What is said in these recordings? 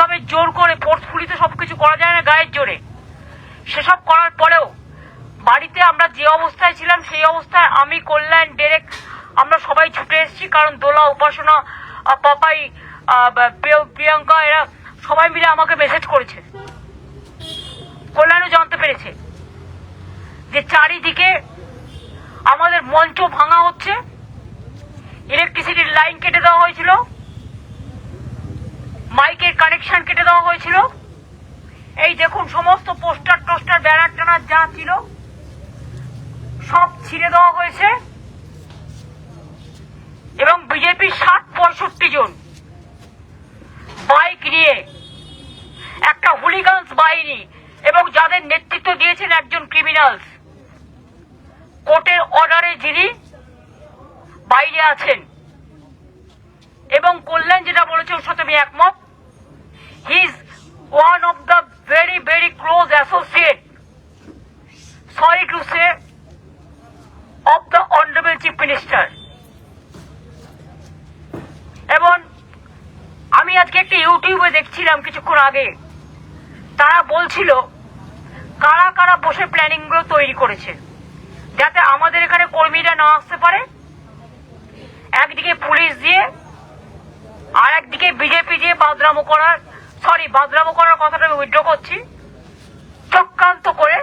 এইভাবে জোর করে ফোর্সফুলি তো সবকিছু করা যায় না গায়ের জোরে। সেসব করার পরেও বাড়িতে আমরা যে অবস্থায় ছিলাম সেই অবস্থায় আমি, কল্যাণ, ডেরেক আমরা সবাই ছুটে এসেছি। কারণ দোলা, উপাসনা, পাপাই, প্রিয়াঙ্কা এরা সবাই মিলে আমাকে মেসেজ করেছে। কল্যাণও জানতে পেরেছে যে চারিদিকে আমাদের মঞ্চ ভাঙা হচ্ছে, ইলেকট্রিসিটির লাইন কেটে দেওয়া হয়েছিল, মাইকের কানেকশন কেটে দেওয়া হয়েছিল। এই দেখুন সমস্ত পোস্টার টোস্টার ব্যানার টানার যা ছিল সব ছিঁড়ে দেওয়া হয়েছে এবং বিজেপির ৬০-৬৫ জন বাইক নিয়ে একটা হুলিগানস বাহিনী এবং যাদের নেতৃত্ব দিয়েছেন একজন ক্রিমিনালস, কোর্টের অর্ডারে যিনি বাইরে আছেন। এবং কল্যাণ যেটা বলেছে ওর সাথে আমি একমত, he is one of the very very close associate, sorry to say, of the honourable chief minister. এবং আমি আজকে একটা ইউটিউবে দেখছিলাম কিছুক্ষণ আগে, তারা বলছিল কারা কারা বসে প্ল্যানিং গুলো তৈরি করেছে যাতে আমাদের এখানে কর্মীরা না আসতে পারে। একদিকে পুলিশ দিয়ে আর একদিকে বিজেপি দিয়ে বাদরামো করার কথাটা আমি উইথড্র করছি, চক্রান্ত করে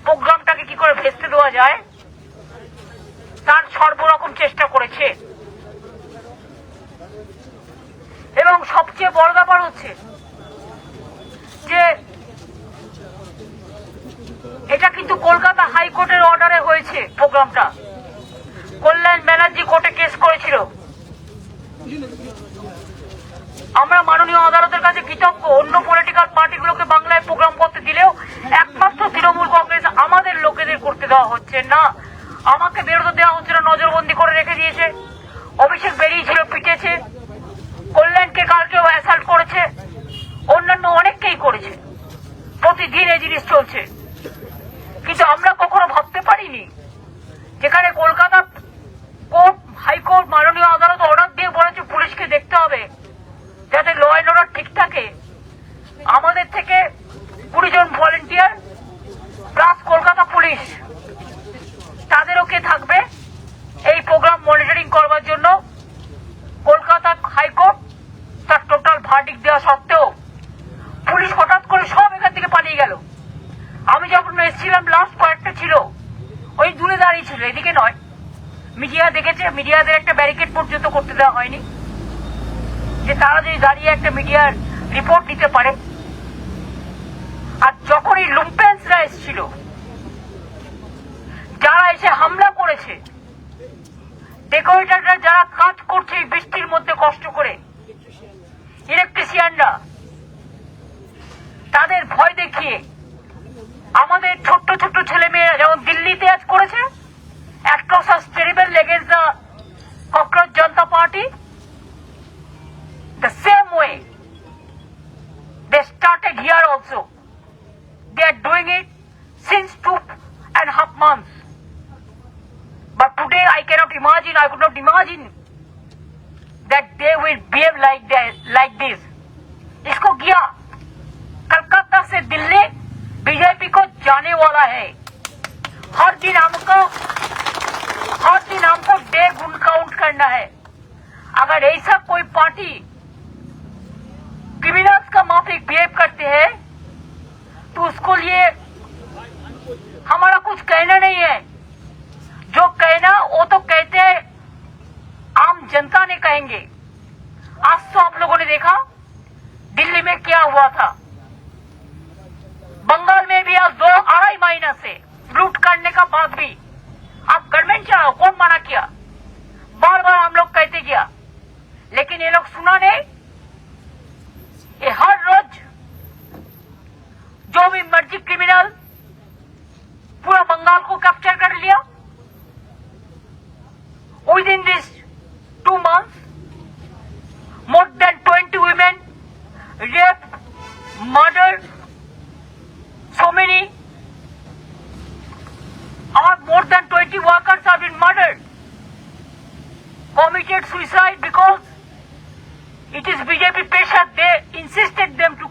প্রোগ্রামটাকে কি করে ভেস্তে দেওয়া যায় তার সর্বরকম চেষ্টা করেছে। এবং সবচেয়ে বড় ব্যাপার হচ্ছে যে এটা কিন্তু কলকাতা হাইকোর্টের অর্ডারে হয়েছে। প্রোগ্রামটা কল্যাণ ব্যানার্জি কোর্টে কেস করেছিল। আমরা মাননীয় আদালতের কাছে কৃতজ্ঞ। অন্য পলিটিক্যাল পার্টিগুলোকে বাংলায় প্রোগ্রাম করতে দিলেও একমাত্র তৃণমূল কংগ্রেস আমাদের লোকেদের করতে দেওয়া হচ্ছে না। আমাকে বেরোতে দেওয়া হচ্ছে না, নজরবন্দি করে রেখে দিয়েছে। অভিষেক বেরিয়েছিল, পিটেছে। কল্যাণকে কালকেও অ্যাসাল্ট করেছে, অন্যান্য অনেককেই করেছে। প্রতিদিন এই জিনিস চলছে। কিন্তু আমরা কখনো ভাবতে পারিনি যেখানে কলকাতা কোর্ট, হাইকোর্ট, মাননীয় আদালত অর্ডার দিয়ে বলেছে পুলিশকে দেখতে হবে যাতে ল অ্যান্ড অর্ডার ঠিক থাকে। আমাদের থেকে 20 জন ভলেন্টিয়ার প্লাস কলকাতা পুলিশ, তাদেরও কে থাকবে এই প্রোগ্রাম মনিটরিং করবার জন্য। কলকাতা হাইকোর্ট তার টোটাল ভার্ডিক্ট দেওয়া সত্ত্বেও পুলিশ হঠাৎ করে সব এখান থেকে পালিয়ে গেল। আমি যখন এসেছিলাম লাস্ট কয়েকটা ছিল ওই দূরে দাঁড়িয়ে ছিল, এদিকে নয়। মিডিয়া দেখেছে, মিডিয়াদের একটা ব্যারিকেড পর্যন্ত করতে দেওয়া হয়নি যে তারা যদি দাঁড়িয়ে একটা মিডিয়ার রিপোর্ট নিতে পারে। আর যখন এই লুম্পেন্সরা এসেছিল, যারা এসে হামলা করেছে, ডেকোরেটররা যারা কাজ করছে এই বৃষ্টির মধ্যে কষ্ট করে, ইলেকট্রিশিয়ানরা, তাদের ভয় দেখিয়ে আমাদের ছোট্ট ছোট্ট ছেলে মেয়েরা যেমন দিল্লিতে আজ করেছে atrocious terrible against the Cockroach Janata Party, the same way they started here also. They are doing it since 2.5 months. But today I could not imagine that they will behave like this. इसको किया कलकत्ता से Delhi BJP को जाने वाला है। हर दिन हमको day count करना है। अगर ऐसा कोई पार्टी क्रिमिनल्स का माफिक बिहेव करते हैं तो उसको लिए हमारा कुछ कहना नहीं है। जो कहना वो तो कहते हैं आम जनता ने कहेंगे। आज तो आप लोगों ने देखा दिल्ली में क्या हुआ था। बंगाल में भी आज 2-2.5 महीना से लूट करने का बाद भी आप गवर्नमेंट चलाओ, कौन मना किया? बार बार हम लोग कहते गया, लेकिन ये लोग सुना नहीं। ये हर रोज जो भी मर्जी क्रिमिनल पूरा बंगाल को कैप्चर कर लिया। Within these 2 months, more than 20 women raped, murdered, so many, more than 20 workers have been murdered, committed suicide because it is BJP pressure. They insisted them to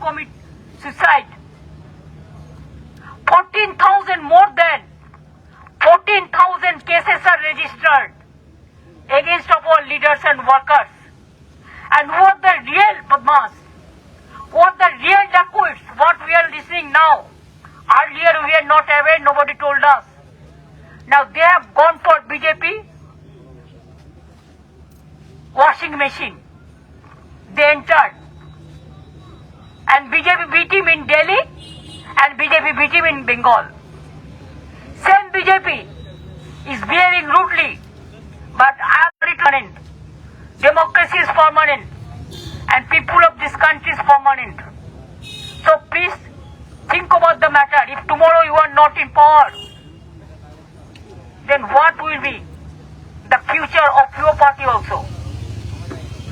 and workers. And who are the real Badmas? Who are the real dacoits? What we are listening now. Earlier we are not aware, nobody told us. Now they have gone for BJP washing machine. They entered. And BJP beat him in Delhi and BJP beat him in Bengal. Same BJP is behaving rudely, but I am permanent. Democracy is permanent and people of this country is permanent. So please think about the matter. If tomorrow you are not in power, then what will be the future of your party also?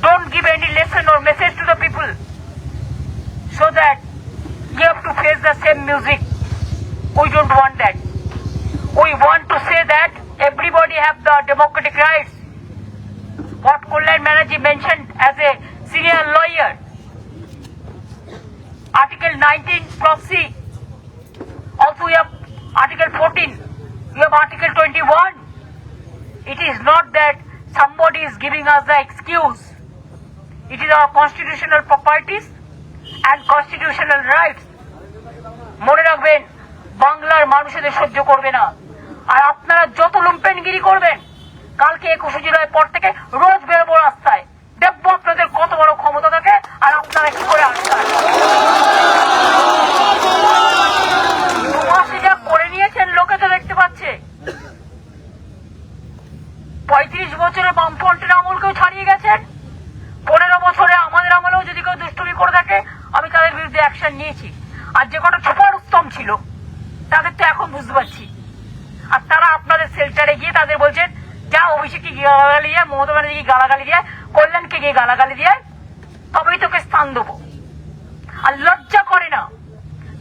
Don't give any lesson or message to the people so that you have to face the same music. We don't want that. We want to say that everybody have the democratic rights. What Kalyan Banerjee mentioned as a senior lawyer. Article 19 proxy. Also we have Article 14. We have Article 21. It is not that somebody is giving us the excuse. It is our constitutional properties and constitutional rights. মনে রাখবেন বাংলার মানুষদের সহ্য করবে না আর আপনারা যত লুম্পেনগিরি করবেন কালকে 21 জুলাইয়ের পর থেকে রোজ বেরোবো রাস্তায় দেখবো আপনাদের কত বড় ক্ষমতা থাকে আর আপনারা কি করে আসছেন মাসে যা করে নিয়েছেন লোকে তো দেখতে পাচ্ছে 35 বছরের বামফ্রন্টের আমলকেও ছাড়িয়ে গেছেন 15 বছরে আমাদের আমলেও যদি কেউ দুষ্টুমি করে থাকে আমি তাদের বিরুদ্ধে অ্যাকশন নিয়েছি আর যে কটা ছোপার উত্তম ছিল তাদের তো এখন বুঝতে পারছি আর তারা আপনাদের সেল্টারে গিয়ে তাদের বলছেন যা অভিষেককে গিয়ে গালাগালি দিয়ে মমতা ব্যানার্জিকে গালাগালি দিয়ে কল্যাণকে গিয়ে গালাগালি দিয়ে তবেই তোকে স্থান দেবো আর লজ্জা করে না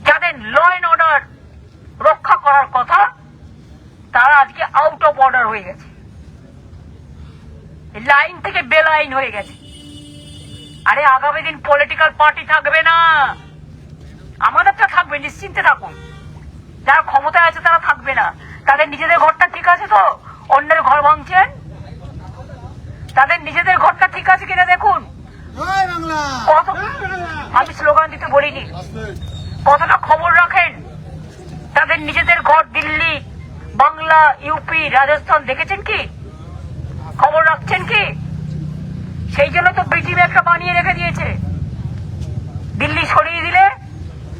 যাদের ল অ্যান্ড অর্ডার রক্ষা করার কথা তারা আজকে আউট অফ অর্ডার হয়ে গেছে লাইন থেকে বেলাইন হয়ে গেছে আরে আগামী দিন পলিটিক্যাল পার্টি থাকবে না আমাদেরটা থাকবে নিশ্চিন্তে থাকুন যারা ক্ষমতায় আছে তারা থাকবে না তাদের নিজেদের ঘরটা ঠিক আছে তো অন্যের ঘর ভাঙছেন তাদের নিজেদের ঘরটা ঠিক আছে কিনা দেখুন কত আমি স্লোগান দিতে বলিনি কতটা খবর রাখেন তাদের নিজেদের ঘর দিল্লি বাংলা ইউপি রাজস্থান দেখেছেন কি খবর রাখছেন কি সেই জন্য তো বিটিভি একটা বানিয়ে রেখে দিয়েছে দিল্লি সরিয়ে দিলে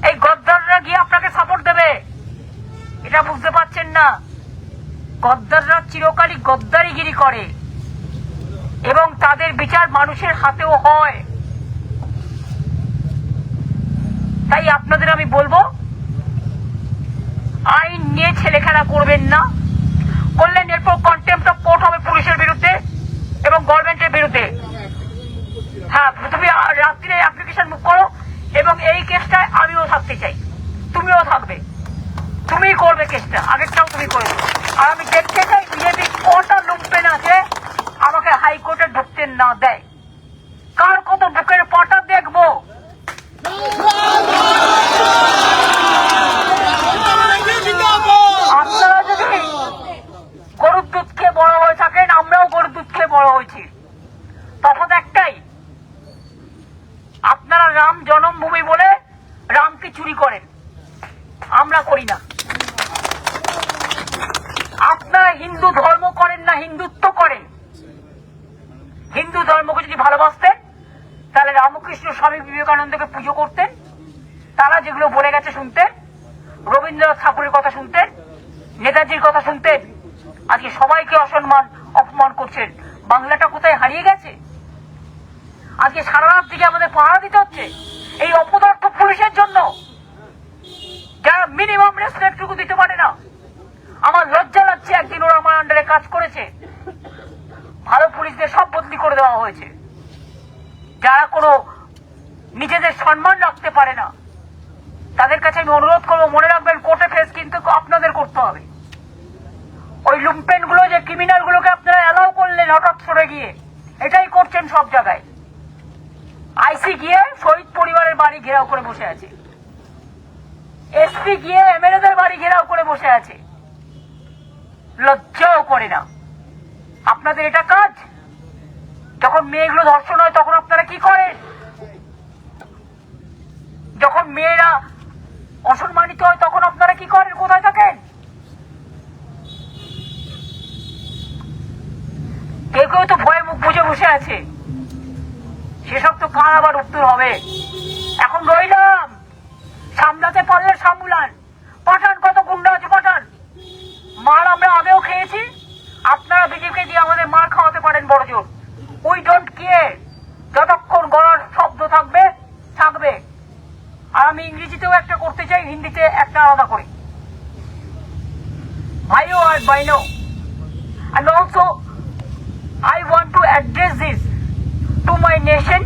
এই গদ্দাররা গিয়ে আপনাকে সাপোর্ট দেবে এটা বুঝতে পারছেন না গদ্দাররা চিরকালই গদ্দারিগিরি করে এবং তাদের বিচার মানুষের হাতেও হয় তাই আপনাদের আমি বলবো আইন নিয়ে ছেলেখেলা করবেন না করলেন এরপর কন্টেম্পট অফ কোর্ট হবে পুলিশের বিরুদ্ধে এবং গভর্নমেন্টের বিরুদ্ধে হ্যাঁ তুমি রাত্রিরে অ্যাপ্লিকেশন মুখ করো এবং এই কেসটায় আমিও থাকতে চাই তুমিও থাকবে তুমি করবে কেসটা আগেরটাও তুমি করবে আর আমি দেখতে চাই বিজেপি কটা লুম্পেন আছে আমাকে হাইকোর্টে ঢুকতে না দেয় কার কত বুকের পাটা দেখবো আপনারা যদি গরুর দুধ খেয়ে বড় হয়ে থাকেন আমরাও গরুর দুধ খেয়ে বড় হয়েছি তফাৎ একটাই আপনারা রাম জন্মভূমি বলে রামকে চুরি করেন আমরা করি না আপনারা হিন্দু ধর্ম করেন না হিন্দুত্ব করেন হিন্দু ধর্মকে যদি ভালোবাসতেন তাহলে রামকৃষ্ণ স্বামী বিবেকানন্দকে পুজো করতেন তারা যেগুলো বলে গেছে শুনতেন রবীন্দ্রনাথ ঠাকুরের কথা শুনতেন নেতাজির কথা শুনতেন আজকে সবাইকে অসম্মান অপমান করছেন বাংলাটা কোথায় হারিয়ে গেছে আজকে সারা রাত দিকে আমাদের পাহারা দিতে হচ্ছে এই অপদার্থ পুলিশের জন্য যারা মিনিমাম রেসপেক্টটুকু দিতে পারে না আমার লজ্জা লাগছে একদিন ওরা আমার আন্ডারে কাজ করেছে ভালো পুলিশদের সব বদলি করে দেওয়া হয়েছে যারা কোনো নিজেদের সম্মান রাখতে পারে না তাদের কাছে আমি অনুরোধ করবো মনে রাখবেন কোর্টে ফেস কিন্তু আপনাদের করতে হবে ওই লুম্পেন গুলো যে ক্রিমিনাল গুলোকে আপনারা অ্যালাউ করলেন হঠাৎ সরে গিয়ে এটাই করছেন সব জায়গায় আইসি গিয়ে শহীদ পরিবারের বাড়ি ঘেরাও করে বসে আছে এসপি গিয়ে এমএলএদের বাড়ি ঘেরাও করে বসে আছে লজ্জাও করে না আপনাদের এটা কাজ যখন মেয়েগুলো ধর্ষণ হয় তখন আপনারা কি করেন? যখন মেয়েরা অসম্মানিত হয় তখন আপনারা কি করেন? কোথায় থাকেন? কেউ কেউ তো ভয়ে মুখ বুঝে বসে আছে, সেসব তো কার আবার উত্তর হবে। এখন রইলাম, সামলাতে পারলে সামলান। পাঠান, কত গুন্ডা আছে পাঠান। মার আমরা আগেও খেয়েছি, আপনারা বিজেপি দিয়ে আমাদের মার খাওয়াতে পারেন বড় জোর। উই ডোন্ট কেয়ার, যতক্ষণ গলার শব্দ থাকবে থাকবে। আর আমি ইংরেজিতেও একটা করতে চাই, হিন্দিতে একটা আলাদা করে। ভাইও আর বাইনো, and also I want to address this to my nation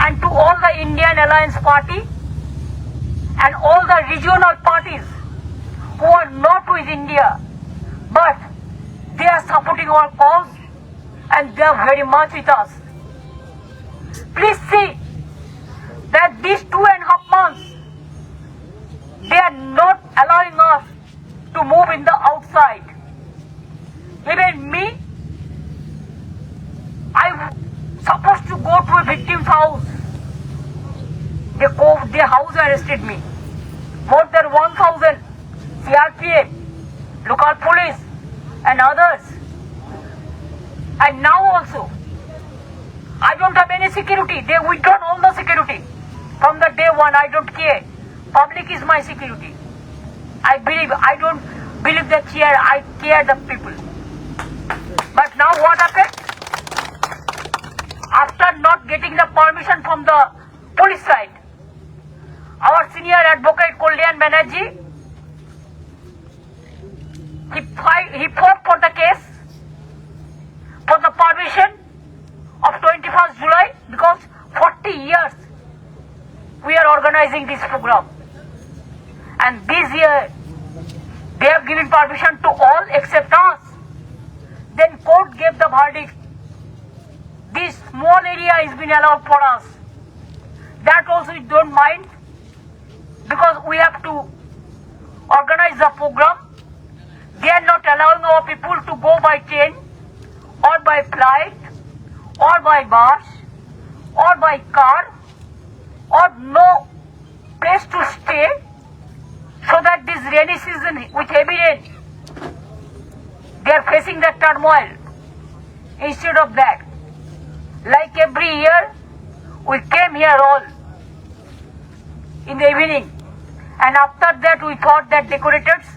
and to all the Indian Alliance Party and all the regional parties who are not with India, but they are supporting our cause and they are very much with us. Please see that these 2.5 months, they are not allowing us to move in the outside. Even me, I was supposed to go to a victim's house. Their house arrested me. More than 1,000 CRPF, local police and others. And now also, I don't have any security. They withdrawn all the security. From the day one, I don't care. Public is my security. I don't believe the chair, I care the people. But now what happened? After not getting the permission from the police side, our senior advocate Kalyan Banerjee, he fought for the case for the permission of 21st July because 40 years we are organizing this program. And this year they have given permission to all except us. Then court gave the verdict. This small area is been allowed for us. That also we don't mind because we have to organize the program. They are not allowing our people to go by train or by flight or by bus or by car or no place to stay, so that this rainy season with heavy rain they are facing the turmoil. Instead of that, like every year, we came here all in the evening, and after that we thought that decorators,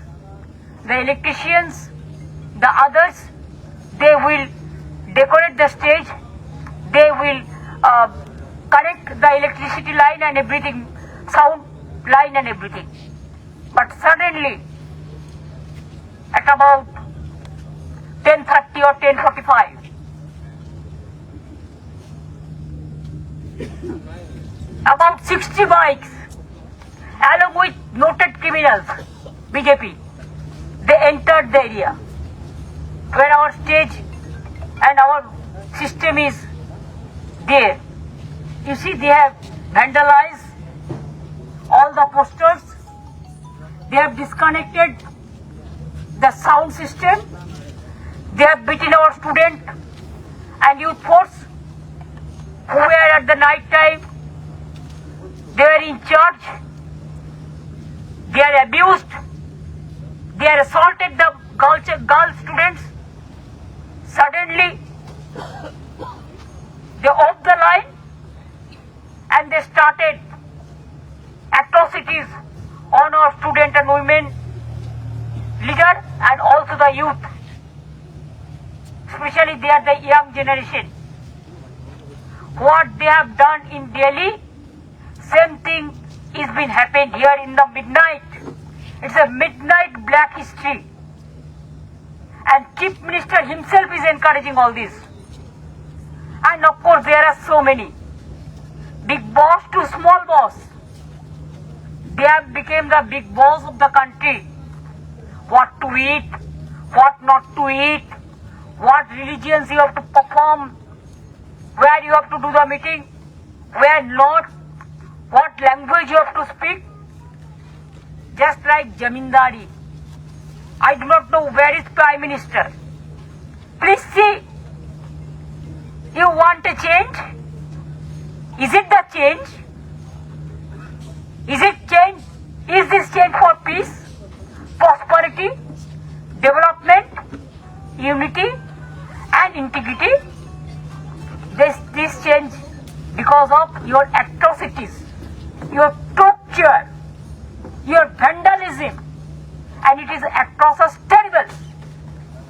the electricians, the others, they will decorate the stage, they will connect the electricity line and everything, sound line and everything. But suddenly, at about 10:30 or 10:45, about 60 bikes, along with noted criminals, BJP, they entered the area where our stage and our system is there. You see, they have vandalized all the posters. They have disconnected the sound system. They have beaten our student and youth force who were at the night time. They were in charge. They are abused. They are assaulted the girl students. Suddenly, they off the line and they started atrocities on our student and women leader and also the youth. Especially they are the young generation. What they have done in Delhi, same thing is been happened here in the midnight. It's a midnight black history. And Chief Minister himself is encouraging all this. And of course there are so many. Big boss to small boss. They have become the big boss of the country. What to eat, what not to eat, what religions you have to perform, where you have to do the meeting, where not, what language you have to speak. Just like Jamindari. I do not know where is Prime Minister. Please see, You want a change? Is it the change? Is it change? Is this change for peace, prosperity, development, unity and integrity? This change because of your atrocities, your torture, your vandalism, and it is atrocious, terrible.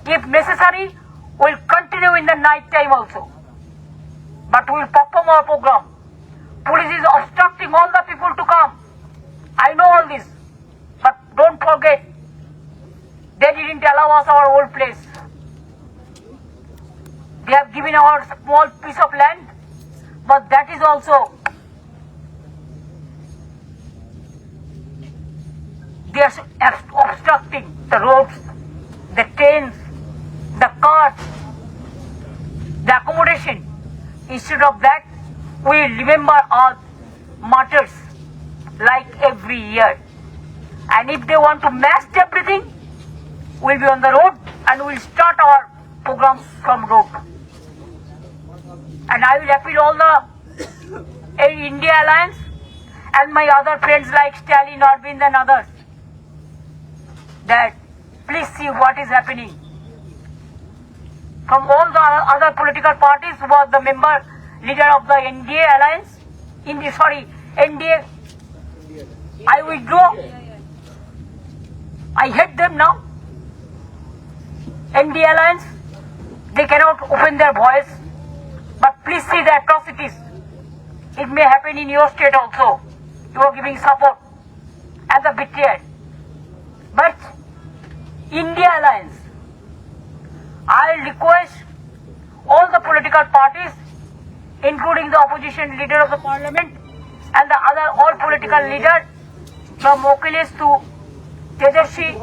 If necessary, we'll continue in the night time also. But we'll perform our program. Police is obstructing all the people to come. I know all this. But don't forget, they didn't allow us our old place. They have given our small piece of land, but that is also, they are obstructing the roads, the trains, the cars, the accommodation. Instead of that, we remember our martyrs like every year. And if they want to mash everything, we'll be on the road and we'll start our programs from road. And I will appeal all the India Alliance and my other friends like Stalin, Arvind and others that please see what is happening. From all the other political parties who was the member leader of the NDA Alliance, NDA, I withdraw. I hate them now. NDA Alliance, they cannot open their voice. But please see the atrocities. It may happen in your state also. You are giving support and the betrayal. But India Alliance, I request all the political parties, including the opposition leader of the parliament and the other all political leaders, from Akhilesh to Tejashi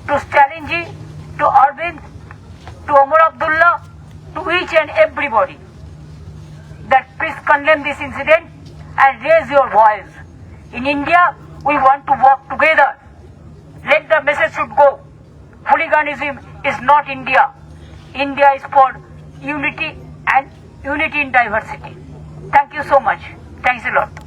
to Stalinji to Arvind to Omar Abdullah, to each and everybody, that please condemn this incident and raise your voice. In India, we want to work together. Let the message should go. Hooliganism is not India. India is for unity and unity in diversity. Thank you so much. Thanks a lot.